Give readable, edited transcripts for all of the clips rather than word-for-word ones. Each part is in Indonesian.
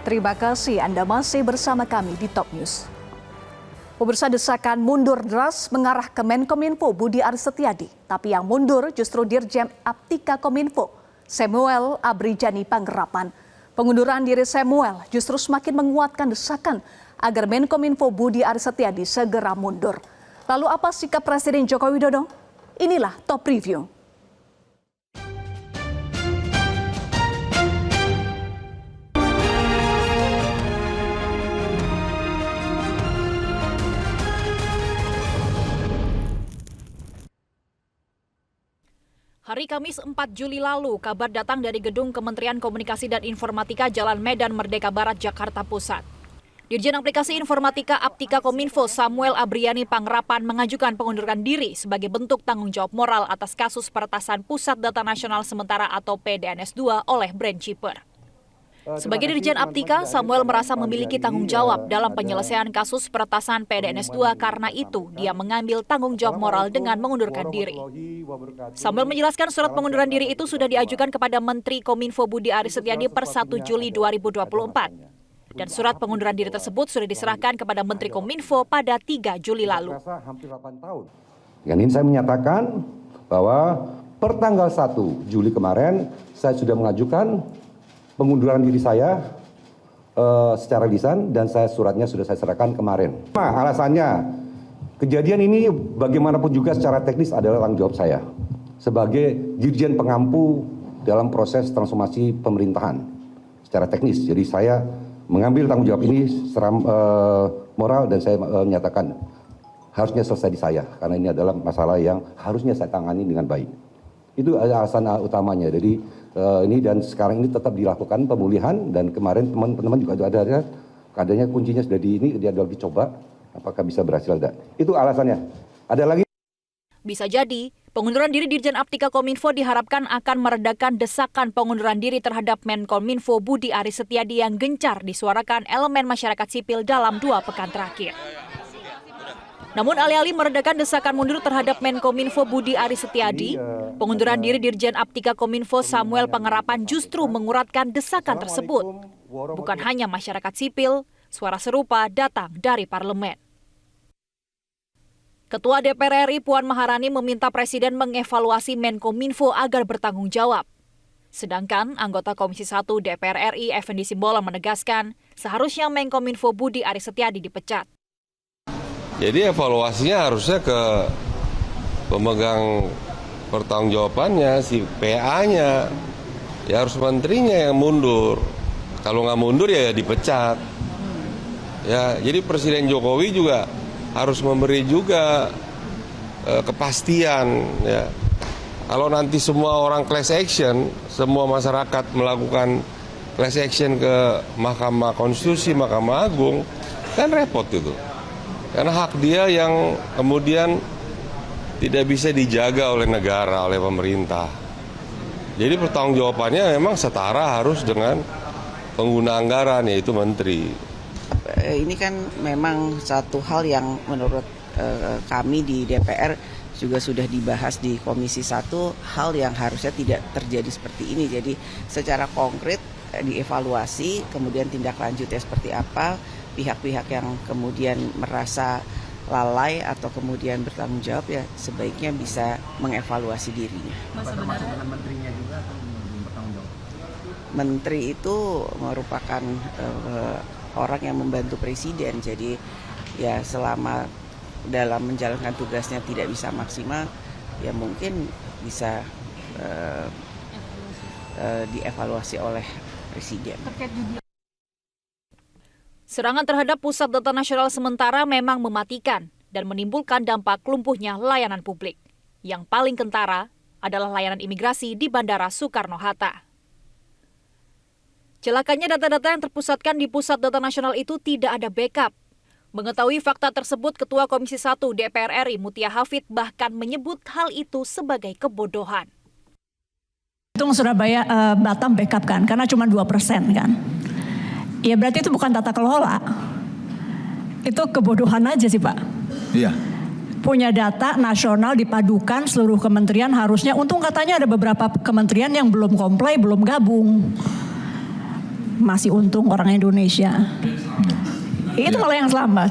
Terima kasih Anda masih bersama kami di Top News. Pemirsa, desakan mundur deras mengarah ke Menkominfo Budi Aris Setiadi. Tapi yang mundur justru Dirjen Aptika Kominfo, Samuel Abrijani Panggerapan. Pengunduran diri Samuel justru semakin menguatkan desakan agar Menkominfo Budi Aris Setiadi segera mundur. Lalu apa sikap Presiden Joko Widodo? Inilah Top Review. Hari Kamis 4 Juli lalu, kabar datang dari Gedung Kementerian Komunikasi dan Informatika Jalan Medan Merdeka Barat, Jakarta Pusat. Dirjen Aplikasi Informatika Aptika Kominfo Samuel Abrijani Panggerapan mengajukan pengunduran diri sebagai bentuk tanggung jawab moral atas kasus peretasan Pusat Data Nasional Sementara atau PDNS2 oleh Brand Chipper. Sebagai Dirjen Aptika, Samuel merasa memiliki tanggung jawab dalam penyelesaian kasus peretasan PDNS2 karena itu dia mengambil tanggung jawab moral dengan mengundurkan diri. Samuel menjelaskan surat pengunduran diri itu sudah diajukan kepada Menteri Kominfo Budi Aris Setiadi per 1 Juli 2024. Dan surat pengunduran diri tersebut sudah diserahkan kepada Menteri Kominfo pada 3 Juli lalu. Dengan ini saya menyatakan bahwa per tanggal 1 Juli kemarin saya sudah mengajukan pengunduran diri saya secara lisan dan suratnya sudah saya serahkan kemarin. Alasannya, kejadian ini bagaimanapun juga secara teknis adalah tanggung jawab saya sebagai Dirjen Pengampu dalam proses transformasi pemerintahan secara teknis. Jadi saya mengambil tanggung jawab ini secara moral dan saya menyatakan harusnya selesai di saya karena ini adalah masalah yang harusnya saya tangani dengan baik. Itu alasan utamanya. Jadi ini dan sekarang ini tetap dilakukan pemulihan dan kemarin teman-teman juga ada kadernya kuncinya sudah dia dicoba apakah bisa berhasil tidak. Itu alasannya. Ada lagi. Bisa jadi, pengunduran diri Dirjen Aptika Kominfo diharapkan akan meredakan desakan pengunduran diri terhadap Menkominfo Budi Aris Setiadi yang gencar disuarakan elemen masyarakat sipil dalam 2 pekan terakhir. Namun alih-alih meredakan desakan mundur terhadap Menkominfo Budi Aris Setiadi, pengunduran diri Dirjen Aptika Kominfo Samuel Panggerapan justru menguratkan desakan tersebut. Bukan hanya masyarakat sipil, suara serupa datang dari parlemen. Ketua DPR RI Puan Maharani meminta Presiden mengevaluasi Menkominfo agar bertanggung jawab. Sedangkan anggota Komisi 1 DPR RI Effendi Simbolon menegaskan seharusnya Menkominfo Budi Aris Setiadi dipecat. Jadi evaluasinya harusnya ke pemegang pertanggungjawabannya, si PA-nya. Ya harus menterinya yang mundur. Kalau nggak mundur ya dipecat. Ya, jadi Presiden Jokowi juga harus memberi juga kepastian. Ya. Kalau nanti semua orang class action, semua masyarakat melakukan class action ke Mahkamah Konstitusi, Mahkamah Agung, kan repot itu. Karena hak dia yang kemudian tidak bisa dijaga oleh negara, oleh pemerintah. Jadi pertanggungjawabannya memang setara harus dengan pengguna anggaran, yaitu menteri. Ini kan memang satu hal yang menurut kami di DPR juga sudah dibahas di Komisi 1, hal yang harusnya tidak terjadi seperti ini. Jadi secara konkret dievaluasi, kemudian tindak lanjutnya seperti apa, pihak-pihak yang kemudian merasa lalai atau kemudian bertanggung jawab ya sebaiknya bisa mengevaluasi dirinya. Termasuk dengan menterinya juga atau bertanggung jawab? Menteri itu merupakan orang yang membantu presiden, jadi ya selama dalam menjalankan tugasnya tidak bisa maksimal, ya mungkin bisa dievaluasi oleh presiden. Serangan terhadap Pusat Data Nasional Sementara memang mematikan dan menimbulkan dampak lumpuhnya layanan publik. Yang paling kentara adalah layanan imigrasi di Bandara Soekarno-Hatta. Celakanya data-data yang terpusatkan di Pusat Data Nasional itu tidak ada backup. Mengetahui fakta tersebut, Ketua Komisi 1 DPR RI Mutia Hafid bahkan menyebut hal itu sebagai kebodohan. Hitung Surabaya Batam backup kan, karena cuma 2% kan. Ya berarti itu bukan tata kelola. Itu kebodohan aja sih Pak. Iya. Punya data nasional dipadukan seluruh kementerian harusnya, untung katanya ada beberapa kementerian yang belum comply, belum gabung. masih untung orang Indonesia. Itu malah yang selamat.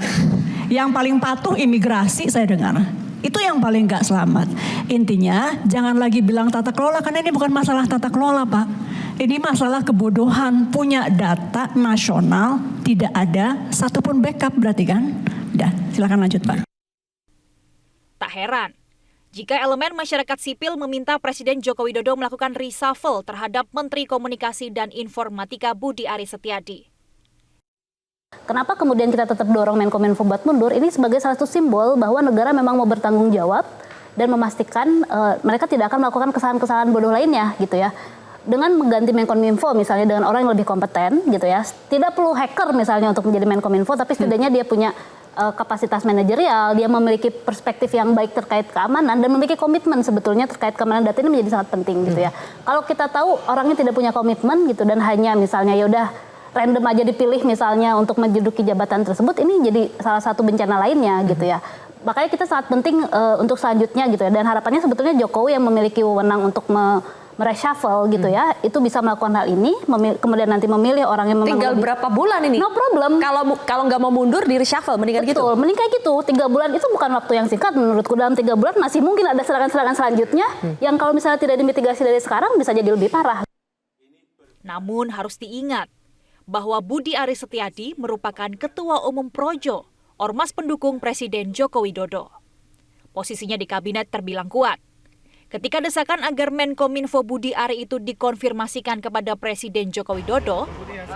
Yang paling patuh imigrasi saya dengar. Itu yang paling gak selamat. Intinya jangan lagi bilang tata kelola, karena ini bukan masalah tata kelola, Pak. Ini masalah kebodohan. Punya data nasional tidak ada satupun backup berarti kan? Udah, silakan lanjut, Pak. Tak heran jika elemen masyarakat sipil meminta Presiden Joko Widodo melakukan reshuffle terhadap Menteri Komunikasi dan Informatika Budi Aris Setiadi. Kenapa kemudian kita tetap dorong Menkominfo buat mundur? Ini sebagai salah satu simbol bahwa negara memang mau bertanggung jawab dan memastikan mereka tidak akan melakukan kesalahan-kesalahan bodoh lainnya gitu ya. Dengan mengganti Menkominfo misalnya dengan orang yang lebih kompeten gitu ya. Tidak perlu hacker misalnya untuk menjadi Menkominfo, tapi setidaknya dia punya kapasitas manajerial, dia memiliki perspektif yang baik terkait keamanan dan memiliki komitmen sebetulnya terkait keamanan data ini menjadi sangat penting gitu ya. Kalau kita tahu orangnya tidak punya komitmen gitu dan hanya misalnya yaudah random aja dipilih misalnya untuk menduduki jabatan tersebut, ini jadi salah satu bencana lainnya gitu ya. Makanya kita sangat penting untuk selanjutnya gitu ya. Dan harapannya sebetulnya Jokowi yang memiliki wewenang untuk mereshuffle gitu ya, itu bisa melakukan hal ini, kemudian nanti memilih orang yang memang tinggal berapa bulan ini? No problem. Kalau nggak mau mundur di reshuffle, mendingan gitu. Betul, mending kayak gitu. 3 bulan itu bukan waktu yang singkat menurutku. Dalam 3 bulan masih mungkin ada serangan-serangan selanjutnya yang kalau misalnya tidak dimitigasi dari sekarang bisa jadi lebih parah. Namun harus diingat bahwa Budi Aris Setiadi merupakan Ketua Umum Projo, ormas pendukung Presiden Joko Widodo. Posisinya di kabinet terbilang kuat. Ketika desakan agar Menkominfo Budi Ari itu dikonfirmasikan kepada Presiden Joko Widodo,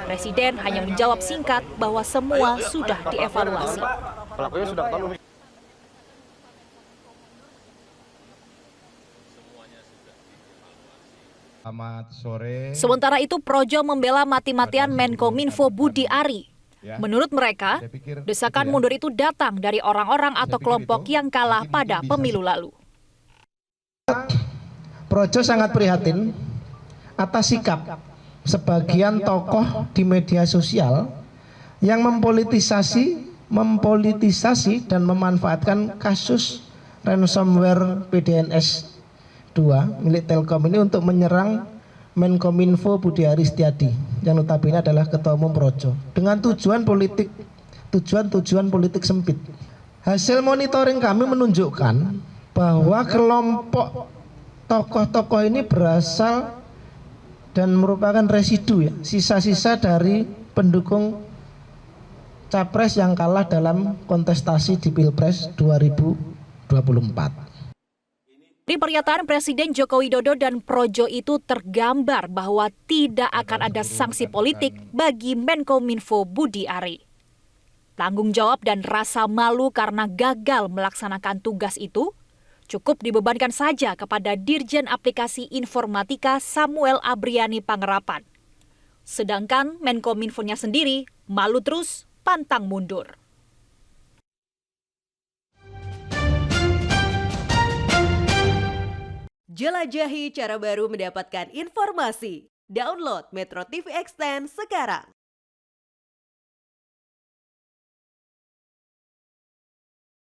Presiden hanya menjawab singkat bahwa semua sudah dievaluasi. Pelakunya sudah ketahuan. Selamat sore. Sementara itu Projo membela mati-matian Menkominfo Budi Ari. Menurut mereka, desakan mundur itu datang dari orang-orang atau kelompok yang kalah pada pemilu lalu. Projo sangat prihatin atas sikap sebagian tokoh di media sosial yang mempolitisasi dan memanfaatkan kasus ransomware PDNS 2 milik Telkom ini untuk menyerang Menkominfo Budi Aris Setiadi yang notabene adalah Ketua Umum Projo dengan tujuan politik sempit. Hasil monitoring kami menunjukkan bahwa kelompok tokoh-tokoh ini berasal dan merupakan residu ya, sisa-sisa dari pendukung capres yang kalah dalam kontestasi di Pilpres 2024. Di pernyataan Presiden Joko Widodo dan Projo itu tergambar bahwa tidak akan ada sanksi politik bagi Menkominfo Budi Ari. Tanggung jawab dan rasa malu karena gagal melaksanakan tugas itu cukup dibebankan saja kepada Dirjen Aplikasi Informatika Samuel Abriani Pangerapan. Sedangkan Menkominfo-nya sendiri malu terus, pantang mundur. Jelajahi cara baru mendapatkan informasi. Download Metro TV Extend sekarang.